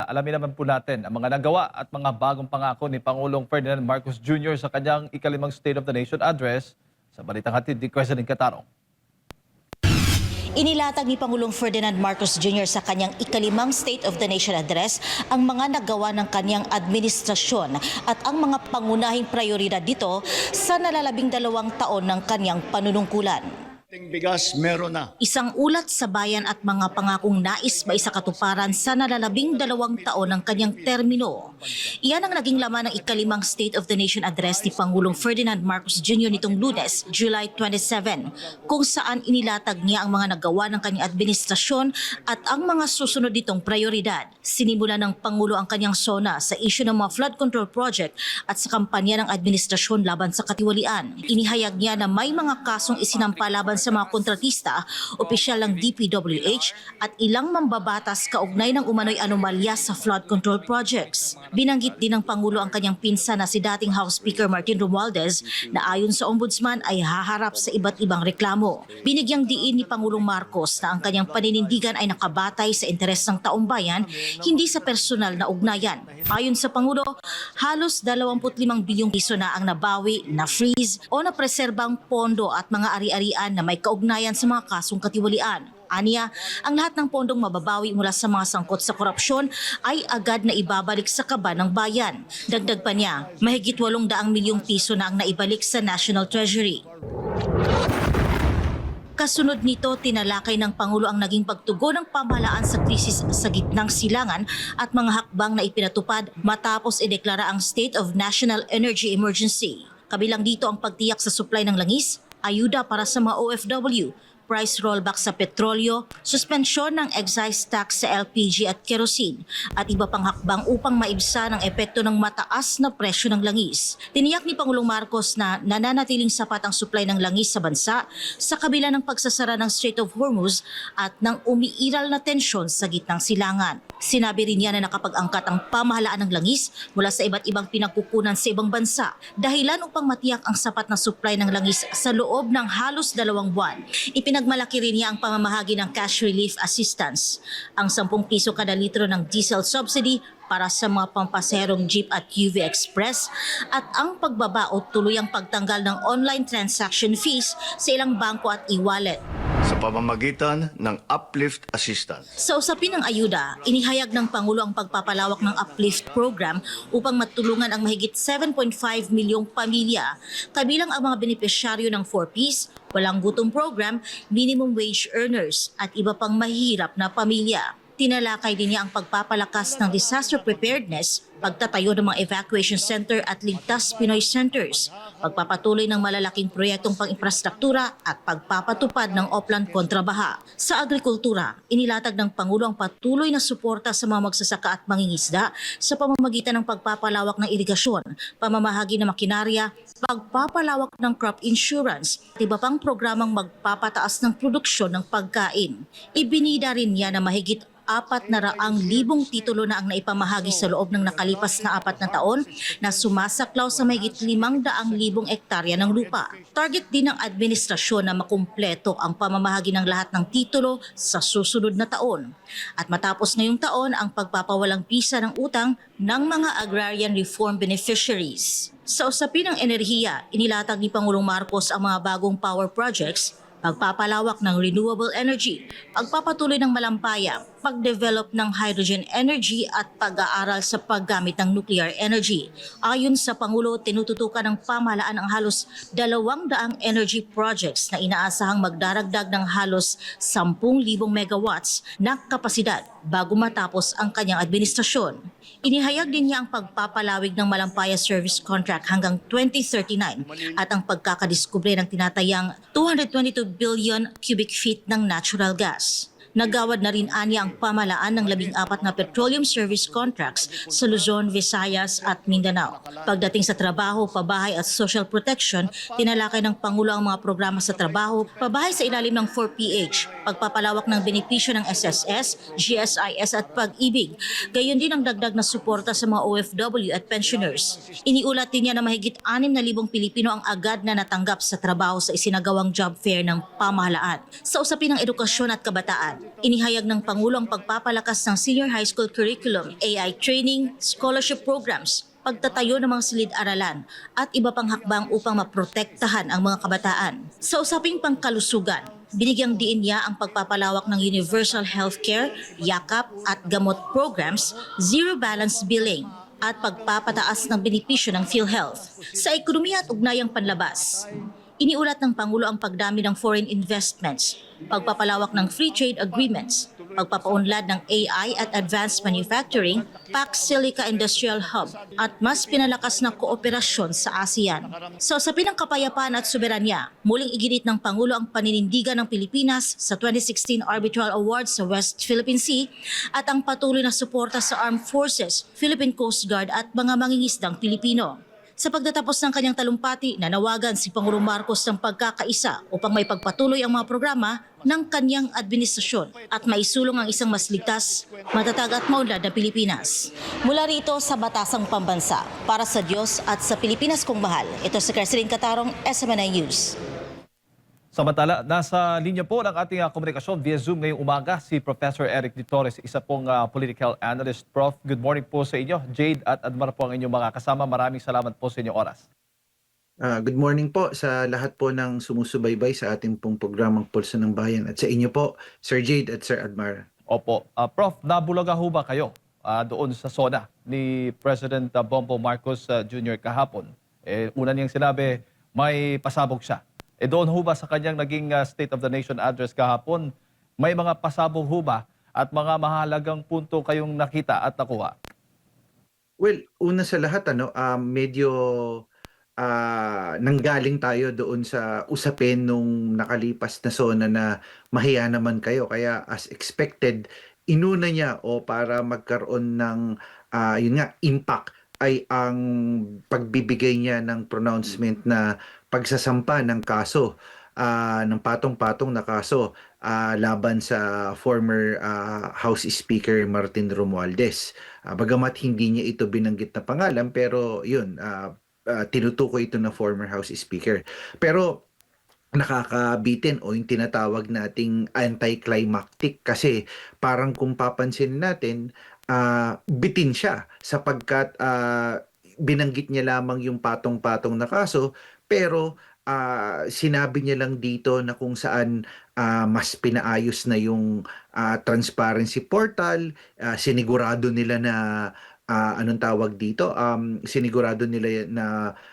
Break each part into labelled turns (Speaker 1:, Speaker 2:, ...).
Speaker 1: alamin naman po natin ang mga nagawa at mga bagong pangako ni Pangulong Ferdinand Marcos Jr. sa kanyang ikalimang State of the Nation address sa balitang hatid ni President Catarong.
Speaker 2: Inilatag ni Pangulong Ferdinand Marcos Jr. sa kanyang ikalimang State of the Nation address ang mga nagawa ng kanyang administrasyon at ang mga pangunahing prioridad dito sa nalalabing 2 taon ng kanyang panunungkulan.
Speaker 3: Bigas meron na.
Speaker 2: Isang ulat sa bayan at mga pangakong nais maisakatuparan sa nalalabing 2 taon ng kanyang termino. Iyan ang naging laman ng ikalimang State of the Nation address ni Pangulong Ferdinand Marcos Jr. nitong Lunes, July 27, kung saan inilatag niya ang mga nagawa ng kanyang administrasyon at ang mga susunod nitong prioridad. Sinimula ng Pangulo ang kanyang sona sa issue ng mga flood control project at sa kampanya ng administrasyon laban sa katiwalian. Inihayag niya na may mga kasong isinampa laban sa mga kontratista, opisyal ng DPWH at ilang mambabatas kaugnay ng umano'y anomalya sa flood control projects. Binanggit din ng Pangulo ang kanyang pinsan na si dating House Speaker Martin Romualdez na ayon sa Ombudsman ay haharap sa iba't ibang reklamo. Binigyang diin ni Pangulong Marcos na ang kanyang paninindigan ay nakabatay sa interes ng taong bayan, hindi sa personal na ugnayan. Ayon sa Pangulo, halos 25 bilyong piso na ang nabawi, na-freeze o napreserbang pondo at mga ari-arian na may kaugnayan sa mga kasong katiwalian. Aniya, ang lahat ng pondong mababawi mula sa mga sangkot sa korupsyon ay agad na ibabalik sa kaba ng bayan. Dagdag pa niya, mahigit 800 milyong piso na ang naibalik sa National Treasury. Kasunod nito, tinalakay ng Pangulo ang naging pagtugon ng pamahalaan sa krisis sa gitnang silangan at mga hakbang na ipinatupad matapos ideklara ang State of National Energy Emergency. Kabilang dito ang pagtiyak sa supply ng langis, ayuda para sa mga OFW, price rollback sa petrolyo, suspensyon ng excise tax sa LPG at kerosene, at iba pang hakbang upang maibsan ang epekto ng mataas na presyo ng langis. Tiniyak ni Pangulong Marcos na nananatiling sapat ang supply ng langis sa bansa sa kabila ng pagsasara ng Strait of Hormuz at ng umiiral na tensyon sa gitnang silangan. Sinabi rin niya na nakapag-angkat ang pamahalaan ng langis mula sa iba't ibang pinagkukunan sa ibang bansa, dahilan upang matiyak ang sapat na supply ng langis sa loob ng halos 2 buwan. Ipinagmalaki rin niya ang pamamahagi ng cash relief assistance, ang 10 piso kada litro ng diesel subsidy para sa mga pampaserong jeep at UV Express at ang pagbaba o tuluyang pagtanggal ng online transaction fees sa ilang bangko at e-wallet.
Speaker 3: Sa pamamagitan ng Uplift Assistance.
Speaker 2: Sa usapin ng ayuda, inihayag ng Pangulo ang pagpapalawak ng Uplift Program upang matulungan ang mahigit 7.5 milyong pamilya, kabilang ang mga benepisyaryo ng 4Ps, walang gutom program, minimum wage earners at iba pang mahihirap na pamilya. Tinalakay din niya ang pagpapalakas ng disaster preparedness, pagtatayo ng mga evacuation center at ligtas Pinoy centers, pagpapatuloy ng malalaking proyektong pang-infrastruktura at pagpapatupad ng Oplan kontrabaha. Sa agrikultura, inilatag ng Pangulo ang patuloy na suporta sa mga magsasaka at mangingisda sa pamamagitan ng pagpapalawak ng irigasyon, pamamahagi ng makinarya, pagpapalawak ng crop insurance at iba pang programang magpapataas ng produksyon ng pagkain. Ibinida rin niya na mahigit 400,000 titulo na ang naipamahagi sa loob ng nakalipas na 4 na taon na sumasaklaw sa mahigit 500,000 hektarya ng lupa. Target din ng administrasyon na makumpleto ang pamamahagi ng lahat ng titulo sa susunod na taon. At matapos ngayong taon ang pagpapawalang pisa ng utang ng mga agrarian reform beneficiaries. Sa usapin ng enerhiya, inilatag ni Pangulong Marcos ang mga bagong power projects, pagpapalawak ng renewable energy, pagpapatuloy ng malampaya, pag-develop ng hydrogen energy at pag-aaral sa paggamit ng nuclear energy. Ayon sa Pangulo, tinututukan ng pamahalaan ang halos 200 energy projects na inaasahang magdaragdag ng halos 10,000 megawatts na kapasidad bago matapos ang kanyang administrasyon. Inihayag din niya ang pagpapalawig ng malampaya service contract hanggang 2039 at ang pagkakadiskubre ng tinatayang 222 billion cubic feet ng natural gas. Nagawad na rin anya ang pamahalaan ng 14 na petroleum service contracts sa Luzon, Visayas at Mindanao. Pagdating sa trabaho, pabahay at social protection, tinalakay ng Pangulo ang mga programa sa trabaho, pabahay sa ilalim ng 4PH, pagpapalawak ng benepisyo ng SSS, GSIS at Pag-ibig. Gayon din ang dagdag na suporta sa mga OFW at pensioners. Iniulat din niya na mahigit 6,000 Pilipino ang agad na natanggap sa trabaho sa isinagawang job fair ng pamahalaan. Sa usapin ng edukasyon at kabataan, kalusugan. Inihayag ng Pangulo ang pagpapalakas ng senior high school curriculum, AI training, scholarship programs, pagtatayo ng mga silid-aralan at iba pang hakbang upang maprotektahan ang mga kabataan. Sa usaping pangkalusugan, binigyang diin niya ang pagpapalawak ng universal healthcare, yakap at gamot programs, zero balance billing, at pagpapataas ng benepisyo ng PhilHealth. Sa ekonomiya at ugnayang panlabas, iniulat ng Pangulo ang pagdami ng foreign investments, pagpapalawak ng free trade agreements, pagpapaunlad ng AI at advanced manufacturing, Pax Silica Industrial Hub, at mas pinalakas na kooperasyon sa ASEAN. Sa usapin ng kapayapaan at soberanya, muling iginit ng Pangulo ang paninindigan ng Pilipinas sa 2016 Arbitral Awards sa West Philippine Sea at ang patuloy na suporta sa Armed Forces, Philippine Coast Guard at mga mangingisdang Pilipino. Sa pagtatapos ng kanyang talumpati, nanawagan si Pangulong Marcos ng pagkakaisa upang may pagpatuloy ang mga programa ng kanyang administrasyon at maisulong ang isang mas ligtas, matatag at maunlad na Pilipinas. Mula rito sa Batasang Pambansa, para sa Diyos at sa Pilipinas kong mahal, ito si Kersilin Catarong, SMNI News.
Speaker 1: Samantala, nasa linya po ng ating komunikasyon via Zoom ngayong umaga si Professor Eric De Torres, isa pong political analyst. Prof, good morning po sa inyo. Jade at Admar po ang inyong mga kasama. Maraming salamat po sa inyong oras.
Speaker 4: Good morning po sa lahat po ng sumusubaybay sa ating pong programang Pulso ng Bayan at sa inyo po, Sir Jade at Sir Admar.
Speaker 1: Opo. Prof, nabulaga ho ba kayo doon sa SONA ni President Bongbong Marcos Jr. kahapon? Una niyang sinabi, may pasabog siya. Doon ho ba sa kanyang naging State of the Nation address kahapon, may mga pasabog ho ba at mga mahalagang punto kayong nakita at nakuha?
Speaker 4: Well, una sa lahat, medyo nanggaling tayo doon sa usapin nung nakalipas na SONA na mahiya naman kayo. Kaya as expected, inuna niya o para magkaroon ng impact ay ang pagbibigay niya ng pronouncement na pagsasampa ng kaso, ng patong-patong na kaso laban sa former House Speaker Martin Romualdez. Bagamat hindi niya ito binanggit na pangalan, pero yun, tinutukoy ito na former House Speaker. Pero nakakabitin o yung tinatawag nating anticlimactic kasi parang kung papansin natin, bitin siya sapagkat binanggit niya lamang yung patong-patong na kaso pero sinabi niya lang dito na kung saan mas pinaayos na yung transparency portal, sinigurado nila na anong tawag dito, sinigurado nila na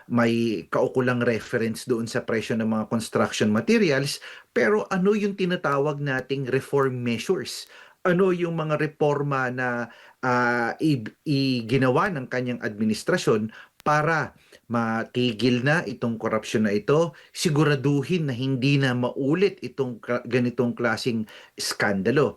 Speaker 4: may kaukulang reference doon sa presyo ng mga construction materials, pero ano yung tinatawag nating reform measures? Ano yung mga reforma na ginawa ng kanyang administrasyon para matigil na itong korupsyon na ito, siguraduhin na hindi na maulit itong ganitong klasing skandalo.